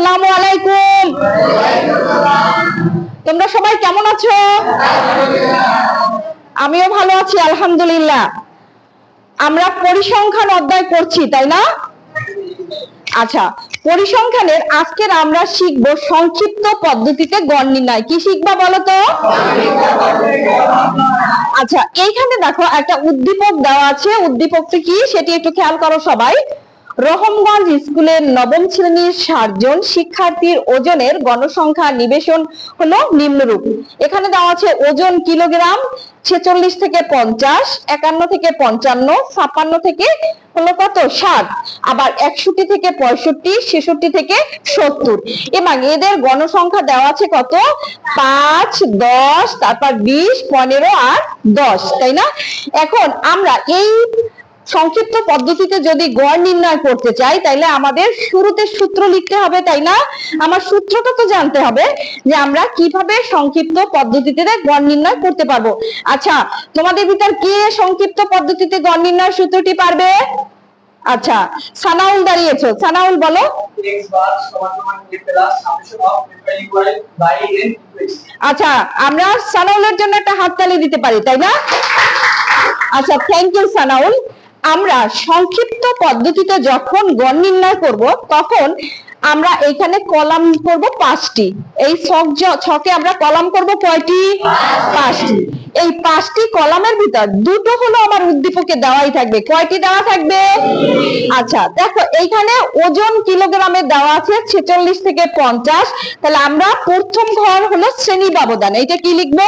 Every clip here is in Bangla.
আসসালামু আলাইকুম। তোমরা সবাই কেমন আছো? আমিও ভালো আছি আলহামদুলিল্লাহ। আমরা পরিসংখ্যান অধ্যায় করছি, তাই না? আচ্ছা, পরিসংখ্যানের আজকের আমরা শিখবো সংক্ষিপ্ত পদ্ধতিতে গড় নির্ণয়। কি শিখবা বলো তো? আচ্ছা, এইখানে দেখো একটা উদ্দীপক দেওয়া আছে। উদ্দীপকটা কি সেটি একটু খেয়াল করো সবাই। রহমগঞ্জ স্কুলের নবম শ্রেণীর 60 জন শিক্ষার্থীর ওজনের গণসংখ্যা নিবেশন হলো নিম্নরূপ। এখানে দেওয়া আছে ওজন কিলোগ্রাম, 46 থেকে 50, 51 থেকে 55, 56 থেকে হলো কত 60, আবার 61 থেকে 65, 66 থেকে 70। এবং এদের গণসংখ্যা দেওয়া আছে কত 5, 10, তারপর 20, 15 আর 10, তাই না? এখন আমরা এই সংক্ষিপ্ত পদ্ধতিতে যদি গড় নির্ণয় করতে চাই তাহলে আমাদের শুরুতে সূত্র লিখতে হবে, তাই না? আমার সূত্রটা তো জানতে হবে যে আমরা কিভাবে সংক্ষিপ্ত পদ্ধতিতে গড় নির্ণয় করতে পারবো। আচ্ছা, তোমাদের ভিতর কে সংক্ষিপ্ত পদ্ধতিতে গড় নির্ণয়ের সূত্রটি পারবে? আচ্ছা, সানাউল দাঁড়িয়েছো। সানাউল বলো। আচ্ছা, আমরা সানাউলের জন্য একটা হাততালি দিতে পারি, তাই না? আচ্ছা, থ্যাংক ইউ সানাউল। আমরা সংক্ষিপ্ত পদ্ধতিতে যখন গড় নির্ণয় করব তখন আমরা এখানে কলাম করব 5টি। এই ছকে আমরা কলাম করব কয়টি? 5টি। এই 5টি কলামের ভিতর দুটো হলো আমার উদ্দীপকে দেওয়াই থাকবে। কয়টি দেওয়া থাকবে? আচ্ছা, দেখো এইখানে ওজন কিলোগ্রামে দেওয়া আছে 46 থেকে 50। তাহলে আমরা প্রথম ঘর হলো শ্রেণী ব্যবধান। এইটা কি লিখবো?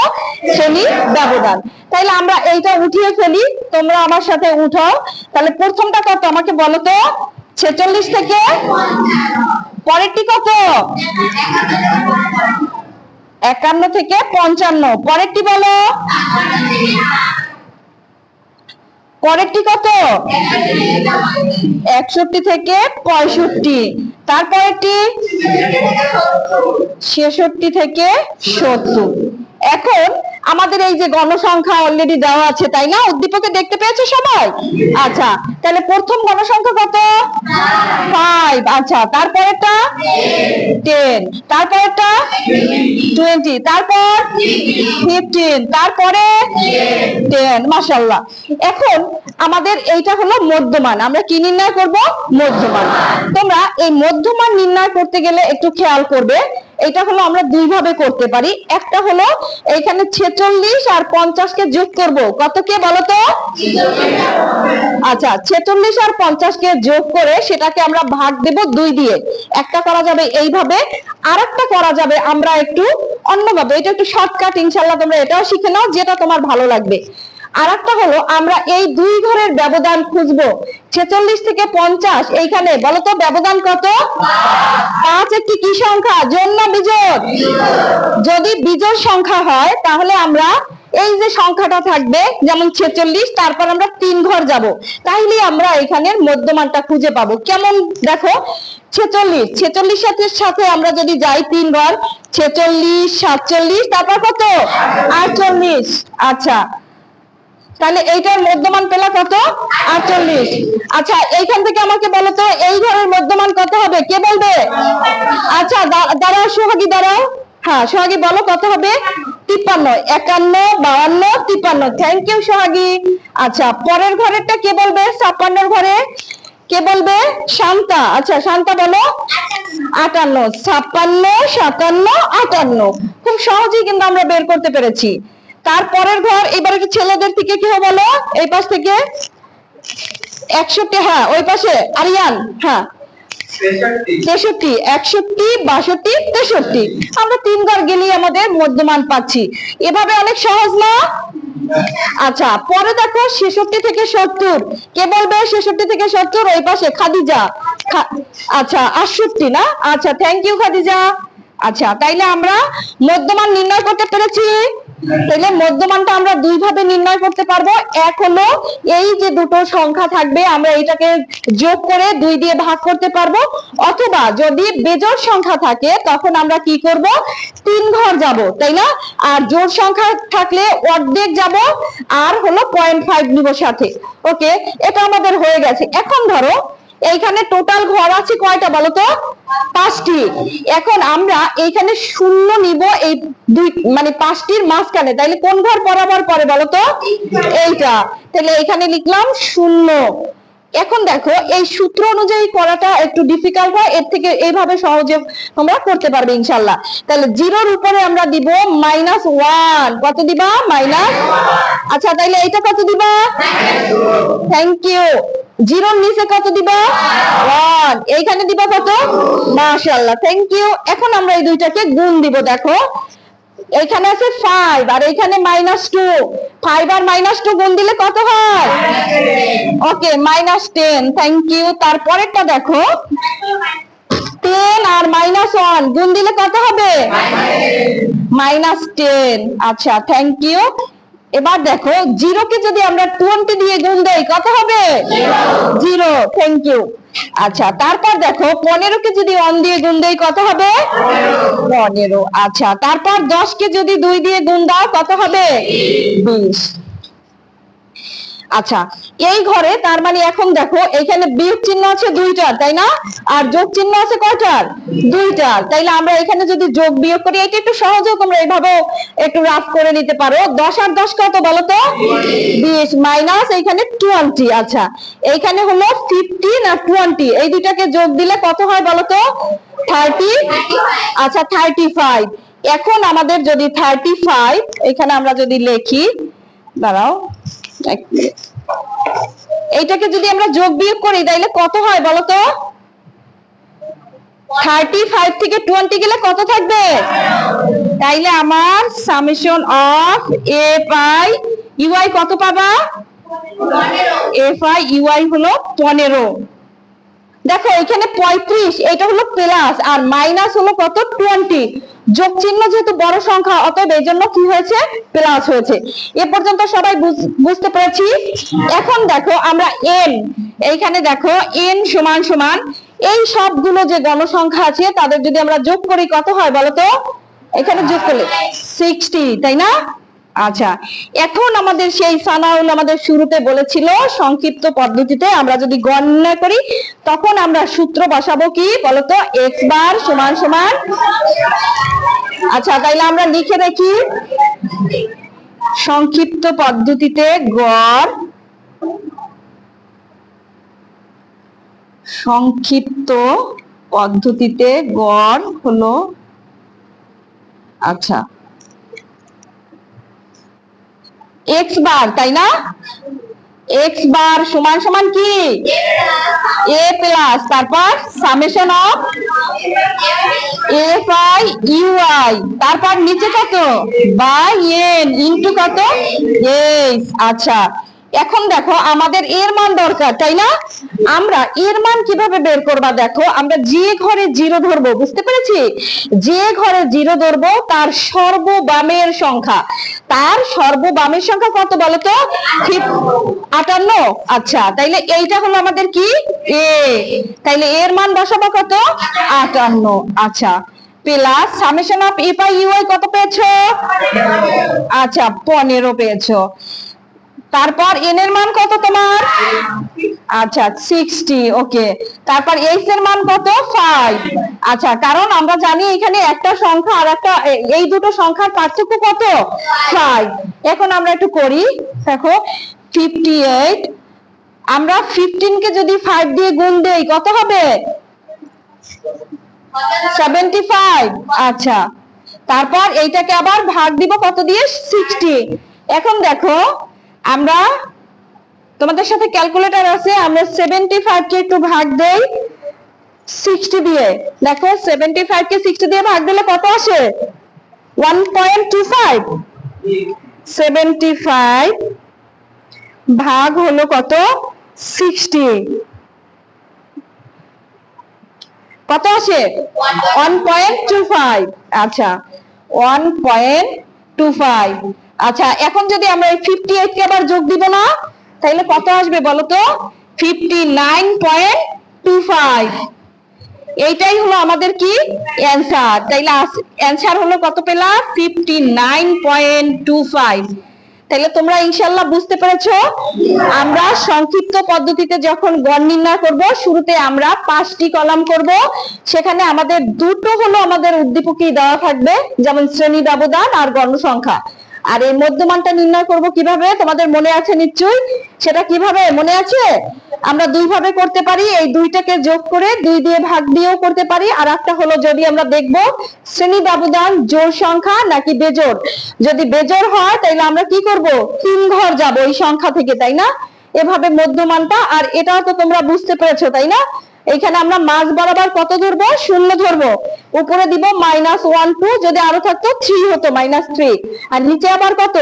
শ্রেণী ব্যবধান। তাহলে আমরা এইটা উঠিয়ে ফেলি, তোমরা আমার সাথে উঠাও। তাহলে প্রথমটা কত আমাকে বলো তো? 46 থেকে, পরেরটি কত? 51 থেকে 55, পরেরটি বলো। পরেরটি কত? 61 থেকে 65, তারপরেরটি 66 থেকে 70। এখন আমাদের এই যে গণসংখ্যা অলরেডি দেওয়া আছে, তাই না? উদ্দীপকে দেখতে পেয়েছো সবাই? আচ্ছা, তাহলে প্রথম গণসংখ্যা কত? 5। আচ্ছা, তারপরেরটা 10, তারপরেরটা 20, তারপর 15, তারপরে 10। মাশাআল্লাহ। এখন আমাদের এইটা হলো মধ্যমান। আমরা কি নির্ণয় করব? মধ্যমান। তোমরা এই মধ্যমান নির্ণয় করতে গেলে একটু খেয়াল করবে। এটা হলো আমরা দুই ভাবে করতে পারি। একটা হলো এইখানে 46 আর 50 কে যোগ করব। কত কে বলো তো? আচ্ছা, 46 আর 50 কে যোগ করে সেটাকে আমরা ভাগ দেব 2 দিয়ে। একটা করা যাবে এইভাবে, আরেকটা করা যাবে আমরা একটু অন্যভাবে। এটা একটু শর্টকাট, ইনশাআল্লাহ তোমরা এটাও শিখে নাও, যেটা তোমার ভালো লাগবে। আরেকটা হলো আমরা এই দুই ঘরের ব্যবধান খুঁজবো। 46 থেকে 50, এইখানে বলো তো ব্যবধান কত? 5 একটি কি সংখ্যা? জোড় না বিজোড়? যদি বিজোড় সংখ্যা হয় তাহলে আমরা এই যে সংখ্যাটা থাকবে যেমন 46, তারপর আমরা 3 ঘর যাব, তাইলে আমরা এখানের মধ্যমানটা খুঁজে পাবো। কেমন দেখো, 46 সাথে আমরা যদি যাই 3 ঘর, 46, 47, তারপর কত? 48। আচ্ছা, তাহলে এইটার মধ্যমান পেলা কত? 48। আচ্ছা, এইখান থেকে আমাকে বলো তো এই ঘরের মধ্যমান কত হবে? কে বলবে? আচ্ছা, দাঁড়াও সোহাগী, দাঁড়াও। হ্যাঁ সোহাগী, বলো কত হবে? 53, 51, 52, 53। থ্যাংক ইউ সোহাগী। আচ্ছা, পরের ঘরেরটা কে বলবে? 56 ঘরে কে বলবে? শান্তা। আচ্ছা, শান্তা বলো। 58, 56, 57, 58। খুব সহজেই কিন্তু আমরা বের করতে পেরেছি। তারপরের ঘর এবার একটু ছেলেদের থেকে কি হবে বলো? এই পাশ থেকে 61, হ্যাঁ ওই পাশে আরিয়ান, হ্যাঁ 63, 61, 62, 63। আমরা 3 ঘর গেলেই আমাদের মধ্যমান পাচ্ছি। এভাবে অনেক সহজ না? আচ্ছা, পরে দেখো 66 থেকে 70, কে বলবে? 66 থেকে 70 ওই পাশে খাদিজা। আচ্ছা, 68 না? আচ্ছা, থ্যাংক ইউ খাদিজা। আচ্ছা, তাইলে আমরা মধ্যমান নির্ণয় করতে পেরেছি। তাহলে মধ্যমানটা আমরা দুই ভাবে নির্ণয় করতে পারবো। এক হলো এই যে দুটো সংখ্যা থাকবে আমরা এটাকে যোগ করে 2 দিয়ে ভাগ করতে পারবো, অথবা যদি বেজোড় সংখ্যা থাকে তখন আমরা কি করব? 3 ঘর যাব, তাই না? আর জোড় সংখ্যা থাকলে অর্ধেক যাব আর হলো 0.5 নিব সাথে। ওকে, এটা আমাদের হয়ে গেছে। এখন ধরো এইখানে টোটাল ঘর আছে কয়টা বলো তো? 5টি। এখন আমরা এইখানে শূন্য নিব এই দুই মানে 5টির মাঝখানে, তাইলে কোন ঘর বরাবর পড়ে বলো তো? এইটা। তাহলে এখানে লিখলাম শূন্য। এখন দেখো এই সূত্র অনুযায়ী করাটা একটু ডিফিকাল্ট হয়, এর থেকে এইভাবে সহজে তোমরা করতে পারবে ইনশাআল্লাহ। তাহলে 0-র উপরে আমরা দিব -1। কত দিবা? মাইনাস। আচ্ছা তাইলে এটা কত দিবা? Thank you. 0-র নিচে কত দিবা? 1। এইখানে দিবা কত? মাশাআল্লাহ, থ্যাংক ইউ। এখন আমরা এই দুইটাকে গুণ দিব। দেখো এখানে আছে 5 আর এখানে -2। 5 আর -2 গুণ দিলে কত হয়? ওকে, -10। Thank you. তারপরেরটা দেখো 10 আর -1 গুণ দিলে কত হবে? -10। আচ্ছা থ্যাংক ইউ। এবার দেখো 0 কে যদি আমরা 20 দিয়ে গুণ দেই কত হবে? 0। Thank you. আচ্ছা তারপর দেখো 15 কে যদি 1 দিয়ে গুণ দেই কত হবে? 15। আচ্ছা তারপর 10 কে যদি 2 দিয়ে গুণ দাও কত হবে? 20। আচ্ছা এই ঘরে তার মানে এখন দেখো এখানে বিয়োগ চিহ্ন আছে 2টার, তাই না? আর যোগ চিহ্ন আছে কয়টার? 2টার। তাইলে আমরা এখানে যদি যোগ বিয়োগ করি, এটা একটু সহজে তোমরা এইভাবে একটু রাফ করে নিতে পারো। 10 আর 10 কত বলো তো? 20 মাইনাস এখানে 20। আচ্ছা এইখানে হলো 15 আর 20, এই দুইটাকে যোগ দিলে কত হয় বলো তো? 30। আচ্ছা 35। এখন আমাদের যদি 35 এখানে আমরা যদি লিখি, দাঁড়াও এইটাকে যদি আমরা যোগ বিয়োগ করি তাইলে কত হয় বলো তো? 35 থেকে 20 গেলে কত থাকবে? তাইলে আমার summation of F I U I কত পাবা? এফ আই ইউআই হলো 15। দেখো এখানে 35, এটা হলো প্লাস আর মাইনাস হলো কত? 20। যোগ চিহ্ন যেহেতু বড় সংখ্যা, অতএব এই জন্য কি হয়েছে? প্লাস হয়েছে। এ পর্যন্ত সবাই বুঝতে পেরেছি? এখন দেখো আমরা এন, এইখানে দেখো এন সমান সমান এই সবগুলো যে গণসংখ্যা আছে তাদের যদি আমরা যোগ করি কত হয় বলো তো? এখানে যোগ করলে 60, তাই না? আচ্ছা এখন আমাদের সেই সানাউল আমাদের শুরুতে বলেছিল সংক্ষিপ্ত পদ্ধতিতে আমরা যদি গণনা করি তখন আমরা সূত্র বসাবো কি বলতো? এক্স বার সমান সমান। আচ্ছা তাইলে আমরা লিখে দেখি, সংক্ষিপ্ত পদ্ধতিতে গড়, সংক্ষিপ্ত পদ্ধতিতে গড় হলো, আচ্ছা এক্স বার, তাই না? এক্স বার সমান সমান কি? এ প্লাস তারপর summation of F I U I, তারপর নিচে কত? বাই এন ইনটু কত? এস। আচ্ছা এখন দেখো আমাদের এর মান দরকার, তাই না? আমরা এর মান কিভাবে বের করবা? দেখো আমরা যে ঘরে 0 ধরবো, বুঝতে পেরেছি? যে ঘরে 0 ধরবো তার সর্ববামের সংখ্যা, তার সর্ববামের সংখ্যা কত বলো তো? 58। আচ্ছা তাইলে এইটা হলো আমাদের কি? এ। তাইলে এর মান বসাবো কত? 58। আচ্ছা plus summation of F I U I কত পেয়েছো? আচ্ছা 15 পেয়েছো। তারপর এন এর মান কত তোমার? আচ্ছা 60। ওকে, তারপর এইচ এর মান কত? 5। আচ্ছা কারণ আমরা জানি এখানে একটা সংখ্যা আর একটা, এই দুটো সংখ্যার পার্থক্য কত? 5। এখন আমরা একটু করি, দেখো 58, আমরা 15 কে যদি 5 দিয়ে গুণ দেই কত হবে? 75। আচ্ছা তারপর এইটাকে আবার ভাগ দিব কত দিয়ে? 60। এখন দেখো আমরা, তোমাদের সাথে ক্যালকুলেটর আছে, আমরা 75 কে একটু ভাগ দেই 60 দিয়ে। দেখো 75 কে 60 দিয়ে ভাগ দিলে কত আসে? 1.25। 75 ভাগ হলো কত? 60, কত আসে? 1.25। আচ্ছা 1.25। আচ্ছা এখন যদি আমরা এই 58 কে আবার যোগ দিব না, তাহলে কত আসবে বলো তো? 59.25। এইটাই হলো আমাদের কি? অ্যানসার। তাইলে অ্যানসার হলো কত পেলাম? 59.25। তাহলে তোমরা ইনশাআল্লাহ বুঝতে পেরেছো। আমরা সংক্ষিপ্ত পদ্ধতিতে যখন গড় নির্ণয় করব, শুরুতে আমরা 5টি কলাম করব, সেখানে আমাদের দুটো হলো আমাদের উদ্দীপকই দেওয়া থাকবে, যেমন শ্রেণী ব্যবধান আর গণসংখ্যা। আর এই মধ্যমানটা নির্ণয় করব কিভাবে, তোমাদের মনে আছে নিশ্চয়ই। সেটা কিভাবে মনে আছে? আমরা দুই ভাবে করতে পারি, এই দুইটাকে যোগ করে 2 দিয়ে ভাগ দিয়েও করতে পারি। আর একটা হলো যদি আমরা দেখব শ্রেণী ব্যবধান জোড় সংখ্যা নাকি বেজোড়। যদি বেজোড় হয় তাহলে আমরা কি করব, 3 ঘর যাব ওই সংখ্যা থেকে, তাই না? এভাবে মধ্যমানটা। আর এটাও তো তোমরা বুঝতে পেরেছো, তাই না? এখানে আমরা মাঝ বরাবর কত ধরবো, 0 ধরবো, উপরে দিব -1 2, যদি আরো থাকতো 3 হতো -3, আর নিচে আবার কত,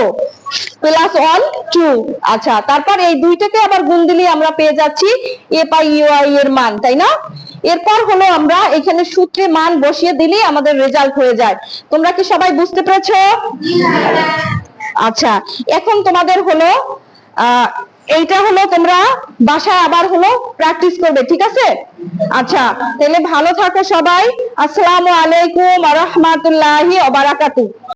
+1 2। আচ্ছা, তারপর এই দুইটাকে আবার গুণ দিলে আমরা পেয়ে যাচ্ছি a পাই ইউআই এর মান, তাই না? এরপর হলো আমরা এখানে সূত্রে মান বসিয়ে দিলেই আমাদের রেজাল্ট হয়ে যায়। তোমরা কি সবাই বুঝতে পেরেছো? আচ্ছা, এখন তোমাদের হলো এইটা হলো তোমরা বাসায় আবার হলো প্র্যাকটিস করবে, ঠিক আছে? আচ্ছা, তাহলে ভালো থাকো সবাই। আসসালামু আলাইকুম ওয়া রাহমাতুল্লাহি ওয়া বারাকাতুহু।